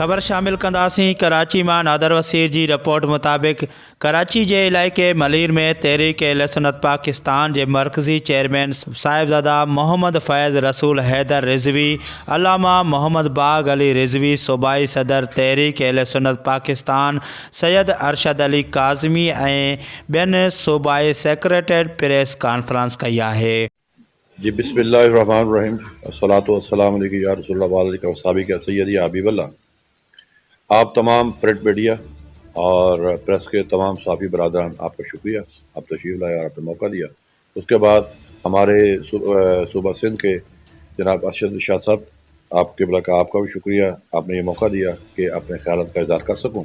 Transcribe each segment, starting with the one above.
خبر شامل कंदासीं। कराची मां नादर वसीर जी रिपोर्ट मुताबिक़ कराची जे इलाइक़े मलीर में तहरीक सुन्नत पाकिस्तान जे मरकज़ी चेयरमैन साहिबज़ादा मोहम्मद फैज़ रसूल हैदर रिज़वी, अल्लामा मोहम्मद बाग अली रिज़वी, सूबाई सदर तहरीक सुन्नत पाकिस्तान सैयद अरशद अली काज़मी ऐं ॿियनि सूबाई सेक्रेटरी प्रेस कॉन्फ्रेंस कई आहे। जी बिस्मिल्लाहिर्रहमानिर्रहीम, अस्सलातु वस्सलामु अलैका या रसूलल्लाह व अलैका वसहबिका सय्यदी या हबीबल्लाह। आप तमाम प्रिंट मीडिया और प्रेस के तमाम साफ़ी बरादरान, आपका शुक्रिया, आप तशरीफ़ लाए और आपने मौका दिया। उसके बाद हमारे सूबा सिंध के जनाब अरशद शाह साहब, आपके का आपका भी शुक्रिया, आपने ये मौका दिया कि अपने ख्यालात का इज़हार कर सकूँ।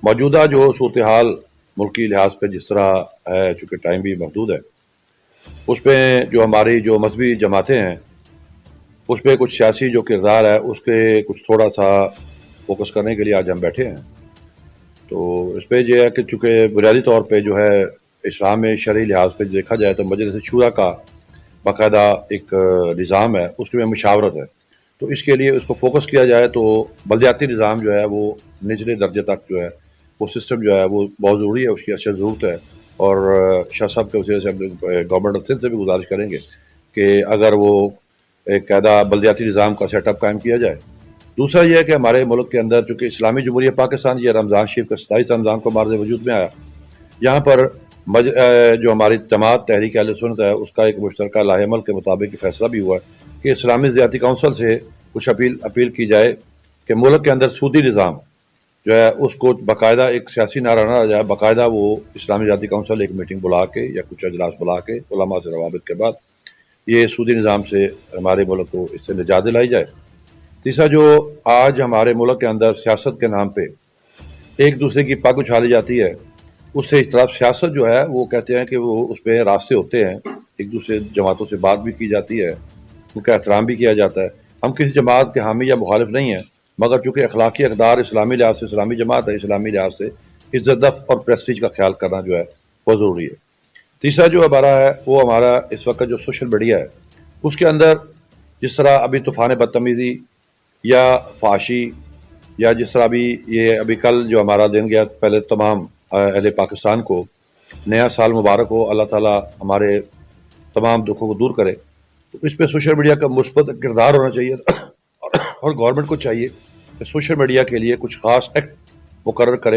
मौजूदा जो सूरत हाल मुल्की लिहाज पर जिस तरह है, चूँकि टाइम भी महदूद है, उस पर जो हमारी जो मजहबी जमातें हैं, उस पर कुछ सियासी जो किरदार है उसके कुछ थोड़ा सा फोकस करने के लिए आज हम बैठे हैं। तो इस पर यह है कि चूँकि बुनियादी तौर पे जो है इस्लाम में शरई लिहाज पे देखा जाए तो मजलिस शूरा का बाकायदा एक निज़ाम है, उसमें मशावरत है। तो इसके लिए उसको फोकस किया जाए तो बलदियाती निज़ाम जो है वो निचले दर्जे तक जो है वो सिस्टम जो है वो बहुत ज़रूरी है, उसकी अच्छी ज़रूरत है। और शाह साहब के वजह से हम गवर्नमेंट ऑफ सिंध से भी गुजारिश करेंगे कि अगर वो एक कायदा बलदियाती निज़ाम का सेटअप कायम किया जाए। दूसरा यह है कि हमारे मुल्क के अंदर चूँकि इस्लामी जमहूरिया पाकिस्तान ये रमज़ान शरीफ का 27 रमज़ान को मार्ज़ वजूद में आया, यहाँ पर जो हमारी जमात तहरीक अहले सुन्नत है उसका एक मुश्तरका लाहेमल के मुताबिक फैसला भी हुआ है कि इस्लामी ज़ियाती काउंसिल से कुछ अपील की जाए कि मुल्क के अंदर सूदी निज़ाम जो है उसको बाकायदा एक सियासी नारा ना रह जाए, बाकायदा वो इस्लामी ज़ियाती काउंसिल एक मीटिंग बुला के या कुछ अजलास बुला के उलमा से रवाबित के बाद ये सूदी निज़ाम से हमारे मुल्क को इससे निजात दिलाई जाए। तीसरा, जो आज हमारे मुल्क के अंदर सियासत के नाम पे एक दूसरे की पग उछाली जाती है, उससे इस तरफ सियासत जो है वो कहते हैं कि वो उस पर रास्ते होते हैं, एक दूसरे जमातों से बात भी की जाती है, उनका एहतराम भी किया जाता है। हम किसी जमात के हामी या मुखालिफ नहीं हैं, मगर चूँकि अखलाकी अकदार इस्लामी लिहाज से इस्लामी जमात है, इस्लामी लिहाज से इज़्ज़त और प्रेस्टीज का ख्याल करना जो है बहुत ज़रूरी है। तीसरा जो हमारा है वो हमारा इस वक्त जो सोशल मीडिया है उसके अंदर जिस तरह अभी तूफ़ान बदतमीज़ी या फाशी या जिस तरह अभी ये अभी कल जो हमारा दिन गया, पहले तमाम अहले पाकिस्तान को नया साल मुबारक हो, अल्लाह ताला हमारे तमाम दुखों को दूर करे। तो इस पर सोशल मीडिया का मुस्बत किरदार होना चाहिए और गवर्नमेंट को चाहिए कि सोशल मीडिया के लिए कुछ ख़ास एक्ट मुकर्रर करे।